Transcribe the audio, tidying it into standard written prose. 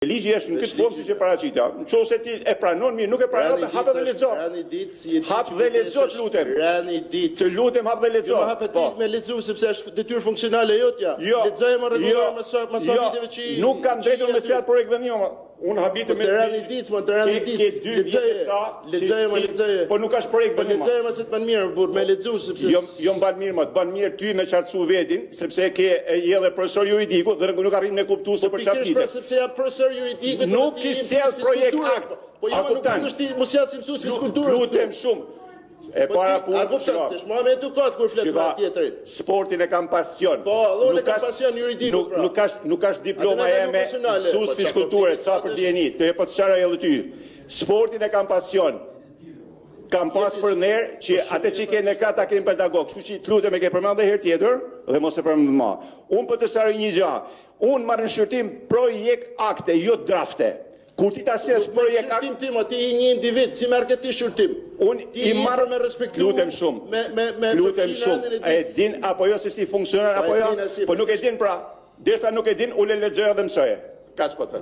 Ligji është në këtë formë siç e paraqitja. Nëse ti e pranon mirë, nuk e pranon, hap dhe lexo. Hap dhe lexo, lutem. Të lutem, hap dhe lexo. Jo, hap ti me lexu sepse është detyrë funksionale jotja. Lexoj më rregullohen me sa viteve që nuk kam drejtur me sa projekt vendim. Unë habitem me Tirani dic, lexoj. Po nuk ka projekt vendim. Lexoj më se të bën mirë, burr, me lexu sepse jo mban mirë, më të bën mirë ty me qartësu vetin, sepse ke edhe profesor juridiku dhe nuk arrin me kuptues për çfarë flitet. Sepse jam profesor juridik, nuk i sjell projekt akt. Po jo nuk është mos ja si mësues fizikulturë. Lutem shumë. E para punë. Më me edukat kur flet me tjetrin. Sportin e kam pasion. Po, unë kam pasion juridik. Nuk ka diploma eme mësues fizikulture, sa për dieni, të po të çfarë edhe ty. Sportin e kam pasion. Kam pas për ner që atë që ke në krah ta kemi pedagog. Kështu që lutem e ke përmendur herë tjetër dhe mos e përmend më. Unë po të sharoj një gjë. Unë marr në shërtim projekt akte, jo drafte. Kur ti ta sjellsh projekt akte, tim, ti i një individ, si merr këtë shërtim. Unë i marr me respekt. Lutem shumë. Lutem shumë. E din apo jo se si funksionon apo jo? Po nuk e din pra. Derisa nuk e din, ulë lexoj dhe mësoje. Kaç po thën.